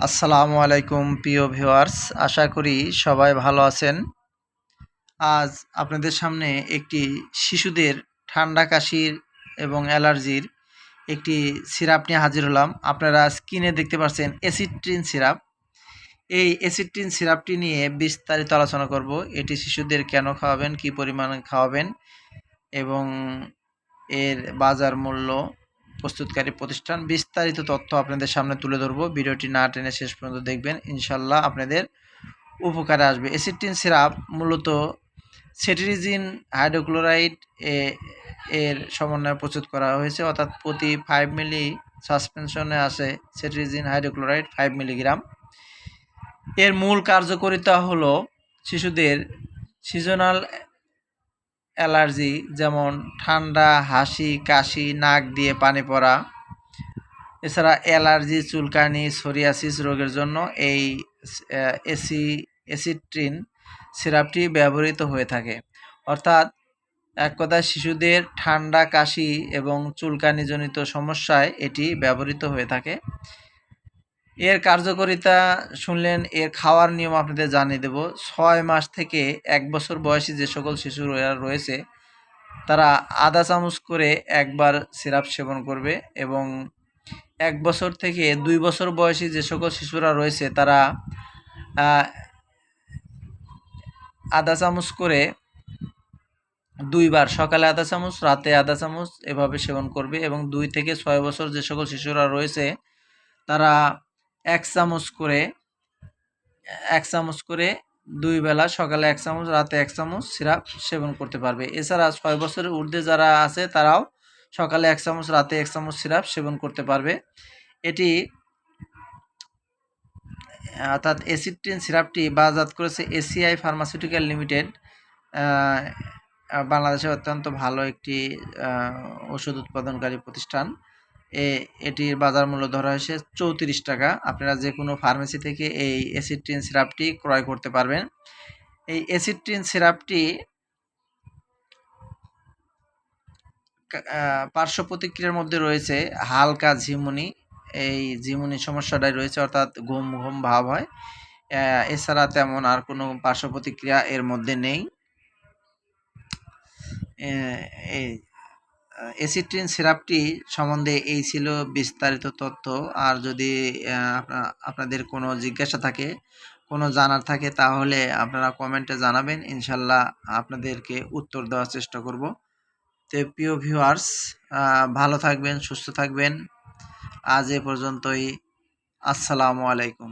আসসালামু আলাইকুম প্রিয় ভিউয়ার্স, আশা করি সবাই ভালো আছেন। আজ আপনাদের সামনে একটি শিশুদের ঠান্ডা কাশির এবং অ্যালার্জির একটি সিরাপ নিয়ে হাজির হলাম। আপনারা স্ক্রিনে দেখতে পাচ্ছেন অ্যাসিট্রিন সিরাপ। এই অ্যাসিট্রিন সিরাপটি নিয়ে বিস্তারিত আলোচনা করব। এটি শিশুদের কেন খাওয়াবেন, কী পরিমাণে খাওয়াবেন এবং এর বাজার মূল্য, প্রস্তুতকারী প্রতিষ্ঠান, বিস্তারিত তথ্য আপনাদের সামনে তুলে ধরবো। ভিডিওটি না টেনে শেষ পর্যন্ত দেখবেন, ইনশাল্লাহ আপনাদের উপকারে আসবে। অ্যাসিট্রিন সিরাপ মূলত সেট্রিজিন হাইড্রোক্লোরাইড এর সমন্বয়ে প্রস্তুত করা হয়েছে, অর্থাৎ প্রতি 5 মিলি সাসপেনশনে আসে সেট্রিজিন হাইড্রোক্লোরাইড 5 মিলিগ্রাম। এর মূল কার্যকারিতা হলো শিশুদের সিজনাল অ্যালার্জি, যেমন ঠান্ডা, হাসি, কাশি, নাক দিয়ে পানি পড়া, এছাড়া অ্যালার্জি, চুলকানি, সোরিয়াসিস রোগের জন্য এই অ্যাসিট্রিন সিরাপটি ব্যবহৃত হয়ে থাকে। অর্থাৎ এক কথায় শিশুদের ঠান্ডা, কাশি এবং চুলকানিজনিত সমস্যায় এটি ব্যবহৃত হয়ে থাকে। এর কার্যকারিতা শুনলেন, এর খাওয়ার নিয়ম আপনাদের জানিয়ে দেব। 6 মাস থেকে 1 বছর বয়সী যে সকল শিশু রয়েছে তারা আধা চামচ করে একবার সিরাপ সেবন করবে, এবং 1 বছর থেকে 2 বছর বয়সী যে সকল শিশুরা রয়েছে তারা আধা চামচ করে 2 বার, সকালে আধা চামচ, রাতে আধা চামচ এভাবে সেবন করবে। এবং 2 থেকে 6 বছর যে সকল শিশুরা রয়েছে তারা 1 চামচ করে 2 বেলা, সকালে 1 চামচ, রাতে 1 চামচ সিরাপ সেবন করতে পারবে। এছাড়া 6 বছরের ঊর্ধ্বে যারা আছে তারাও সকালে 1 চামচ, রাতে 1 চামচ সিরাপ সেবন করতে পারবে। এটি অর্থাৎ অ্যাসিট্রিন সিরাপটি বাজারজাত করেছে এসিআই ফার্মাসিউটিক্যাল লিমিটেড। বাংলাদেশে অত্যন্ত ভালো একটি ওষুধ উৎপাদনকারী প্রতিষ্ঠান। এটির বাজার মূল্য ধরা হয়েছে 34 টাকা। আপনারা যে কোনো ফার্মেসি থেকে এই অ্যাসিট্রিন সিরাপটি ক্রয় করতে পারবেন। এই অ্যাসিট্রিন সিরাপটি পার্শ্ব প্রতিক্রিয়ার মধ্যে রয়েছে হালকা ঝিমুনি। এই ঝিমুনির সমস্যাটাই রয়েছে, অর্থাৎ ঘুম ঘুম ভাব হয়। এছাড়া তেমন আর কোনো পার্শ্ব প্রতিক্রিয়া এর মধ্যে নেই। এই অ্যাসিট্রিন সিরাপটি সম্বন্ধে এই ছিল বিস্তারিত তথ্য। আর যদি আপনাদের কোনো জিজ্ঞাসা থাকে, কোনো জানার থাকে, তাহলে আপনারা কমেন্টে জানাবেন, ইনশাল্লাহ আপনাদেরকে উত্তর দেওয়ার চেষ্টা করব। তো প্রিয় ভিউয়ার্স, ভালো থাকবেন, সুস্থ থাকবেন। আজ এ পর্যন্তই। আসসালামু আলাইকুম।